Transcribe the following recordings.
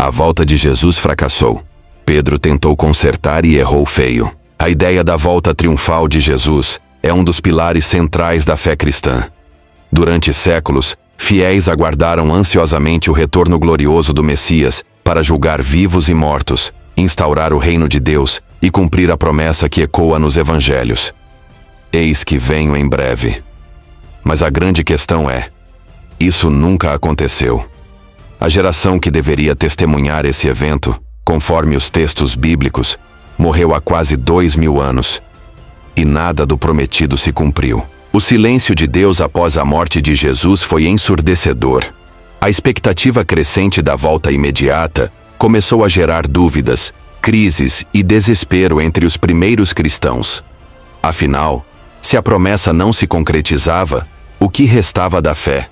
A volta de Jesus fracassou. Pedro tentou consertar e errou feio. A ideia da volta triunfal de Jesus é um dos pilares centrais da fé cristã. Durante séculos, fiéis aguardaram ansiosamente o retorno glorioso do Messias para julgar vivos e mortos, instaurar o reino de Deus e cumprir a promessa que ecoa nos evangelhos. Eis que venho em breve. Mas a grande questão é: isso nunca aconteceu. A geração que deveria testemunhar esse evento, conforme os textos bíblicos, morreu há quase 2000 anos. E nada do prometido se cumpriu. O silêncio de Deus após a morte de Jesus foi ensurdecedor. A expectativa crescente da volta imediata começou a gerar dúvidas, crises e desespero entre os primeiros cristãos. Afinal, se a promessa não se concretizava, o que restava da fé?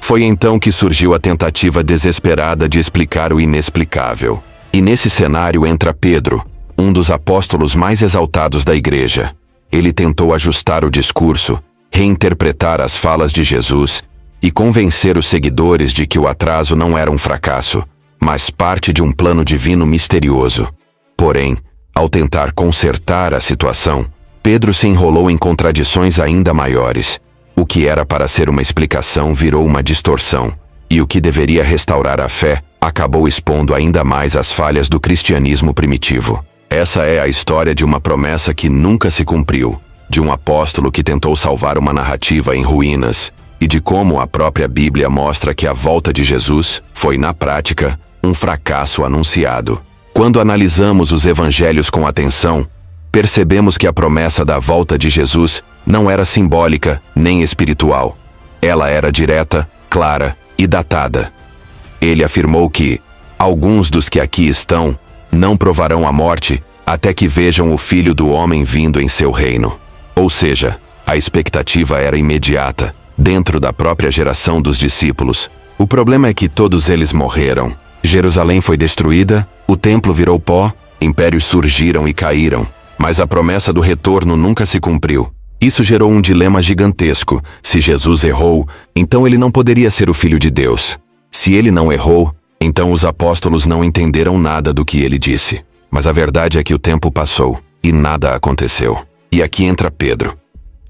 Foi então que surgiu a tentativa desesperada de explicar o inexplicável. E nesse cenário entra Pedro, um dos apóstolos mais exaltados da igreja. Ele tentou ajustar o discurso, reinterpretar as falas de Jesus e convencer os seguidores de que o atraso não era um fracasso, mas parte de um plano divino misterioso. Porém, ao tentar consertar a situação, Pedro se enrolou em contradições ainda maiores. O que era para ser uma explicação virou uma distorção, e o que deveria restaurar a fé acabou expondo ainda mais as falhas do cristianismo primitivo. Essa é a história de uma promessa que nunca se cumpriu, de um apóstolo que tentou salvar uma narrativa em ruínas, e de como a própria Bíblia mostra que a volta de Jesus foi, na prática, um fracasso anunciado. Quando analisamos os evangelhos com atenção, percebemos que a promessa da volta de Jesus não era simbólica nem espiritual. Ela era direta, clara e datada. Ele afirmou que alguns dos que aqui estão não provarão a morte até que vejam o Filho do Homem vindo em seu reino. Ou seja, a expectativa era imediata, dentro da própria geração dos discípulos. O problema é que todos eles morreram. Jerusalém foi destruída, o templo virou pó, impérios surgiram e caíram. Mas a promessa do retorno nunca se cumpriu. Isso gerou um dilema gigantesco. Se Jesus errou, então ele não poderia ser o Filho de Deus. Se ele não errou, então os apóstolos não entenderam nada do que ele disse. Mas a verdade é que o tempo passou e nada aconteceu. E aqui entra Pedro.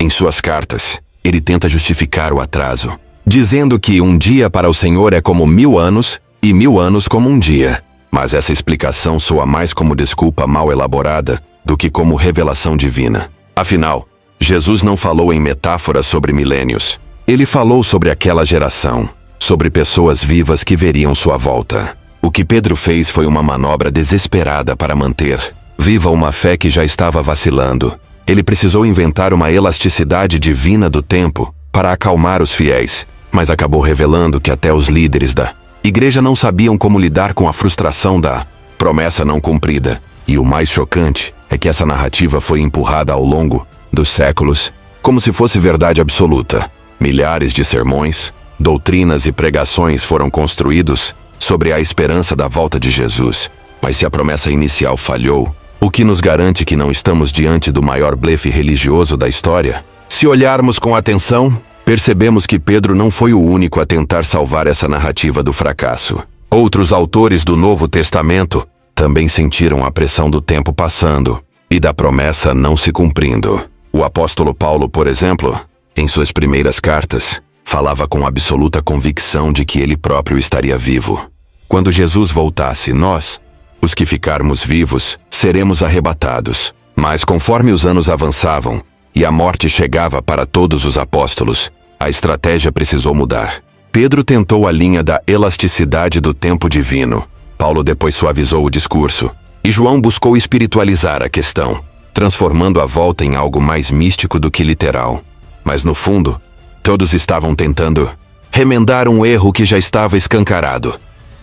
Em suas cartas, ele tenta justificar o atraso, dizendo que um dia para o Senhor é como 1000 anos e 1000 anos como um dia. Mas essa explicação soa mais como desculpa mal elaborada do que como revelação divina. Afinal, Jesus não falou em metáforas sobre milênios. Ele falou sobre aquela geração, sobre pessoas vivas que veriam sua volta. O que Pedro fez foi uma manobra desesperada para manter viva uma fé que já estava vacilando. Ele precisou inventar uma elasticidade divina do tempo para acalmar os fiéis, mas acabou revelando que até os líderes da igreja não sabiam como lidar com a frustração da promessa não cumprida. E o mais chocante é que essa narrativa foi empurrada ao longo dos séculos como se fosse verdade absoluta. Milhares de sermões, doutrinas e pregações foram construídos sobre a esperança da volta de Jesus. Mas se a promessa inicial falhou, o que nos garante que não estamos diante do maior blefe religioso da história? Se olharmos com atenção, percebemos que Pedro não foi o único a tentar salvar essa narrativa do fracasso. Outros autores do Novo Testamento também sentiram a pressão do tempo passando e da promessa não se cumprindo. O apóstolo Paulo, por exemplo, em suas primeiras cartas, falava com absoluta convicção de que ele próprio estaria vivo. Quando Jesus voltasse, nós, os que ficarmos vivos, seremos arrebatados. Mas conforme os anos avançavam e a morte chegava para todos os apóstolos, a estratégia precisou mudar. Pedro tentou a linha da elasticidade do tempo divino. Paulo depois suavizou o discurso. E João buscou espiritualizar a questão, transformando a volta em algo mais místico do que literal. Mas no fundo, todos estavam tentando remendar um erro que já estava escancarado.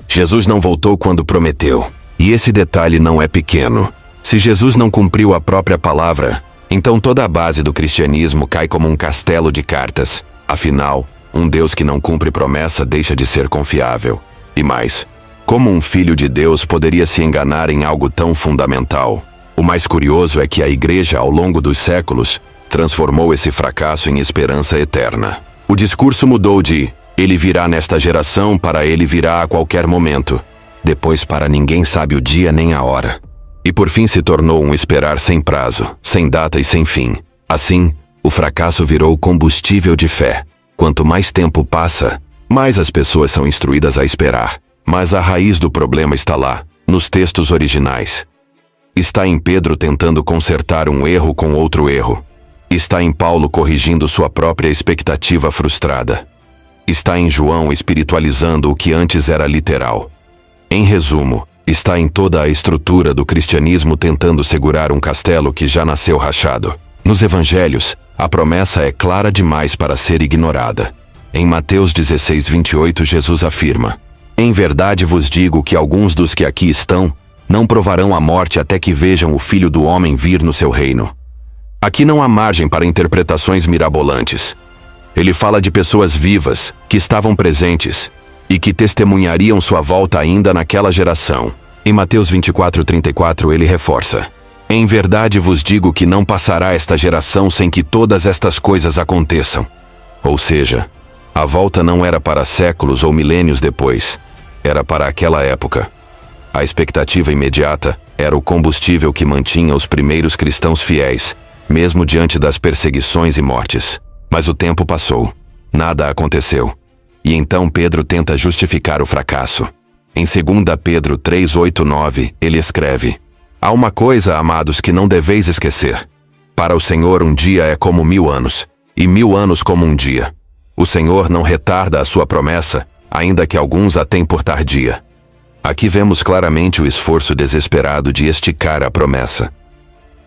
Jesus não voltou quando prometeu. E esse detalhe não é pequeno. Se Jesus não cumpriu a própria palavra, então toda a base do cristianismo cai como um castelo de cartas. Afinal, um Deus que não cumpre promessa deixa de ser confiável. E mais, como um filho de Deus poderia se enganar em algo tão fundamental? O mais curioso é que a igreja, ao longo dos séculos, transformou esse fracasso em esperança eterna. O discurso mudou de "ele virá nesta geração" para "ele virá a qualquer momento". depois para ninguém sabe o dia nem a hora. E por fim se tornou um esperar sem prazo, sem data e sem fim. Assim, o fracasso virou combustível de fé. Quanto mais tempo passa, mais as pessoas são instruídas a esperar. Mas a raiz do problema está lá, nos textos originais. Está em Pedro tentando consertar um erro com outro erro. Está em Paulo corrigindo sua própria expectativa frustrada. Está em João espiritualizando o que antes era literal. Em resumo, está em toda a estrutura do cristianismo tentando segurar um castelo que já nasceu rachado. Nos evangelhos, a promessa é clara demais para ser ignorada. Em Mateus 16:28 Jesus afirma: "Em verdade vos digo que alguns dos que aqui estão não provarão a morte até que vejam o Filho do Homem vir no seu reino." Aqui não há margem para interpretações mirabolantes. Ele fala de pessoas vivas, que estavam presentes, e que testemunhariam sua volta ainda naquela geração. Em Mateus 24:34 ele reforça: "Em verdade vos digo que não passará esta geração sem que todas estas coisas aconteçam." Ou seja, a volta não era para séculos ou milênios depois, era para aquela época. A expectativa imediata era o combustível que mantinha os primeiros cristãos fiéis, mesmo diante das perseguições e mortes. Mas o tempo passou. Nada aconteceu. E então Pedro tenta justificar o fracasso. Em 2 Pedro 3:8-9, ele escreve: "Há uma coisa, amados, que não deveis esquecer. Para o Senhor um dia é como 1000 anos, e 1000 anos como um dia. O Senhor não retarda a sua promessa, ainda que alguns a tenham por tardia." Aqui vemos claramente o esforço desesperado de esticar a promessa.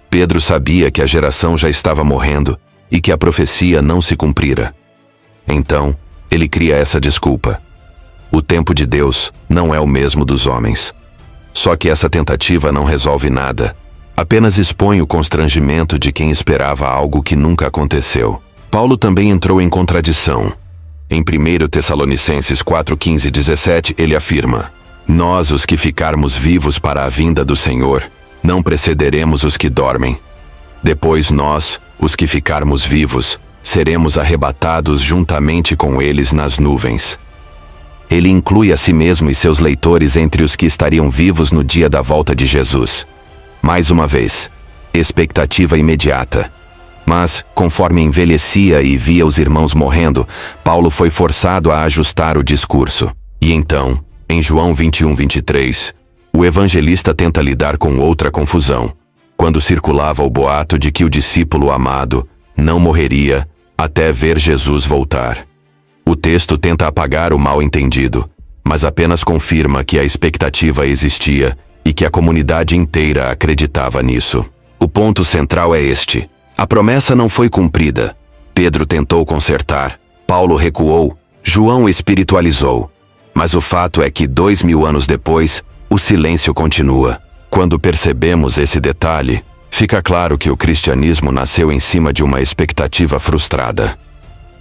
Pedro sabia que a geração já estava morrendo e que a profecia não se cumprira. Então, ele cria essa desculpa: o tempo de Deus não é o mesmo dos homens. Só que essa tentativa não resolve nada, apenas expõe o constrangimento de quem esperava algo que nunca aconteceu. Paulo também entrou em contradição. Em 1 Tessalonicenses 4:15-17 ele afirma: "Nós, os que ficarmos vivos para a vinda do Senhor, não precederemos os que dormem. Depois nós, os que ficarmos vivos, seremos arrebatados juntamente com eles nas nuvens." Ele inclui a si mesmo e seus leitores entre os que estariam vivos no dia da volta de Jesus. Mais uma vez, expectativa imediata. Mas, conforme envelhecia e via os irmãos morrendo, Paulo foi forçado a ajustar o discurso. E então, em João 21:23, o evangelista tenta lidar com outra confusão, quando circulava o boato de que o discípulo amado não morreria até ver Jesus voltar. O texto tenta apagar o mal-entendido, mas apenas confirma que a expectativa existia e que a comunidade inteira acreditava nisso. O ponto central é este: a promessa não foi cumprida. Pedro tentou consertar, Paulo recuou, João espiritualizou. Mas o fato é que 2000 anos depois, o silêncio continua. Quando percebemos esse detalhe, fica claro que o cristianismo nasceu em cima de uma expectativa frustrada.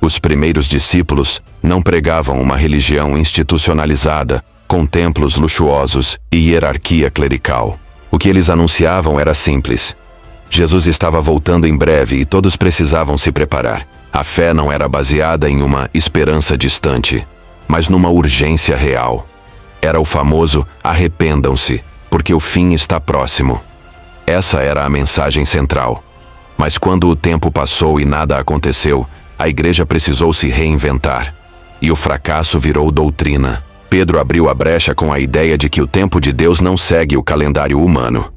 Os primeiros discípulos não pregavam uma religião institucionalizada, com templos luxuosos e hierarquia clerical. O que eles anunciavam era simples: Jesus estava voltando em breve e todos precisavam se preparar. A fé não era baseada em uma esperança distante, mas numa urgência real. Era o famoso "arrependam-se, porque o fim está próximo." Essa era a mensagem central. Mas quando o tempo passou e nada aconteceu, a igreja precisou se reinventar. E o fracasso virou doutrina. Pedro abriu a brecha com a ideia de que o tempo de Deus não segue o calendário humano.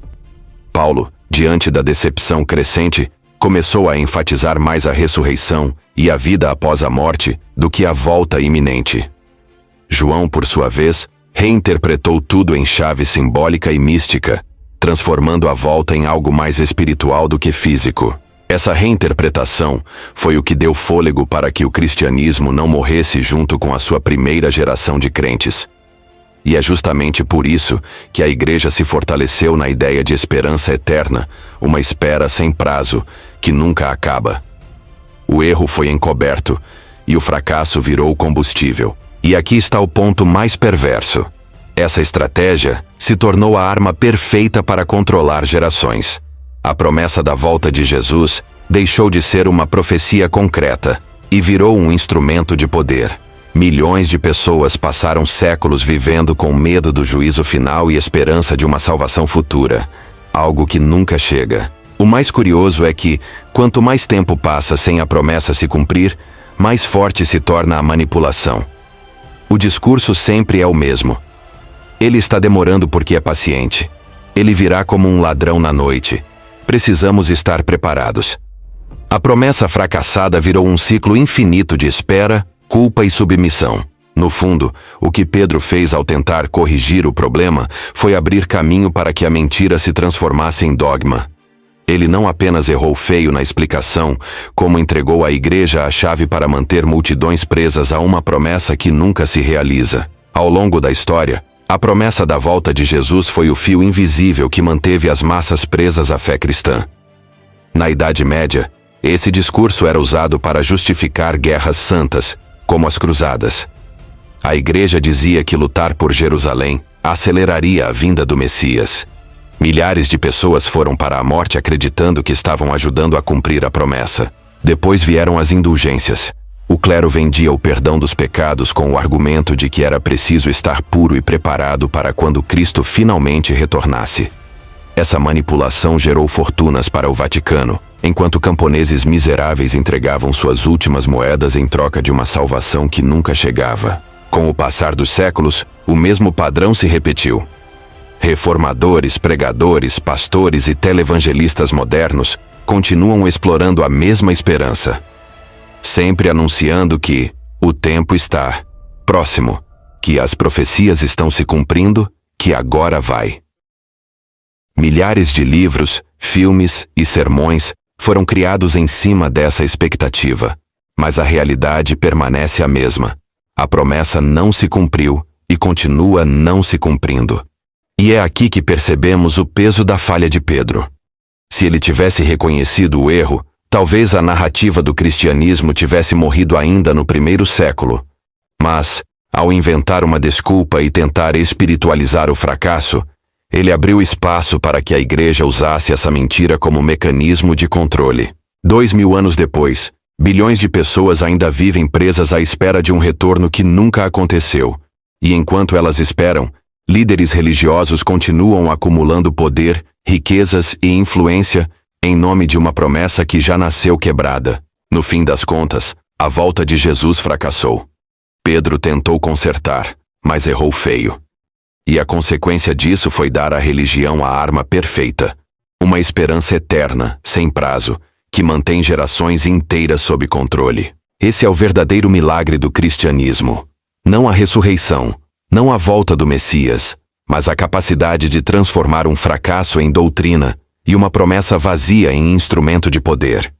Paulo, diante da decepção crescente, começou a enfatizar mais a ressurreição e a vida após a morte do que a volta iminente. João, por sua vez, reinterpretou tudo em chave simbólica e mística, transformando a volta em algo mais espiritual do que físico. Essa reinterpretação foi o que deu fôlego para que o cristianismo não morresse junto com a sua primeira geração de crentes. E é justamente por isso que a igreja se fortaleceu na ideia de esperança eterna, uma espera sem prazo, que nunca acaba. O erro foi encoberto, e o fracasso virou combustível. E aqui está o ponto mais perverso. Essa estratégia se tornou a arma perfeita para controlar gerações. A promessa da volta de Jesus deixou de ser uma profecia concreta e virou um instrumento de poder. Milhões de pessoas passaram séculos vivendo com medo do juízo final e esperança de uma salvação futura, algo que nunca chega. O mais curioso é que, quanto mais tempo passa sem a promessa se cumprir, mais forte se torna a manipulação. O discurso sempre é o mesmo. Ele está demorando porque é paciente. Ele virá como um ladrão na noite. Precisamos estar preparados. A promessa fracassada virou um ciclo infinito de espera, culpa e submissão. No fundo, o que Pedro fez ao tentar corrigir o problema foi abrir caminho para que a mentira se transformasse em dogma. Ele não apenas errou feio na explicação, como entregou à igreja a chave para manter multidões presas a uma promessa que nunca se realiza. Ao longo da história, a promessa da volta de Jesus foi o fio invisível que manteve as massas presas à fé cristã. Na Idade Média, esse discurso era usado para justificar guerras santas, como as Cruzadas. A igreja dizia que lutar por Jerusalém aceleraria a vinda do Messias. Milhares de pessoas foram para a morte acreditando que estavam ajudando a cumprir a promessa. Depois vieram as indulgências. O clero vendia o perdão dos pecados com o argumento de que era preciso estar puro e preparado para quando Cristo finalmente retornasse. Essa manipulação gerou fortunas para o Vaticano, enquanto camponeses miseráveis entregavam suas últimas moedas em troca de uma salvação que nunca chegava. Com o passar dos séculos, o mesmo padrão se repetiu. Reformadores, pregadores, pastores e televangelistas modernos continuam explorando a mesma esperança, sempre anunciando que o tempo está próximo, que as profecias estão se cumprindo, que agora vai. Milhares de livros, filmes e sermões foram criados em cima dessa expectativa, mas a realidade permanece a mesma. A promessa não se cumpriu e continua não se cumprindo. E é aqui que percebemos o peso da falha de Pedro. Se ele tivesse reconhecido o erro, talvez a narrativa do cristianismo tivesse morrido ainda no primeiro século. Mas, ao inventar uma desculpa e tentar espiritualizar o fracasso, ele abriu espaço para que a igreja usasse essa mentira como mecanismo de controle. 2000 anos depois, bilhões de pessoas ainda vivem presas à espera de um retorno que nunca aconteceu. E enquanto elas esperam, líderes religiosos continuam acumulando poder, riquezas e influência em nome de uma promessa que já nasceu quebrada. No fim das contas, a volta de Jesus fracassou. Pedro tentou consertar, mas errou feio. E a consequência disso foi dar à religião a arma perfeita. Uma esperança eterna, sem prazo, que mantém gerações inteiras sob controle. Esse é o verdadeiro milagre do cristianismo. Não a ressurreição, não a volta do Messias, mas a capacidade de transformar um fracasso em doutrina e uma promessa vazia em instrumento de poder.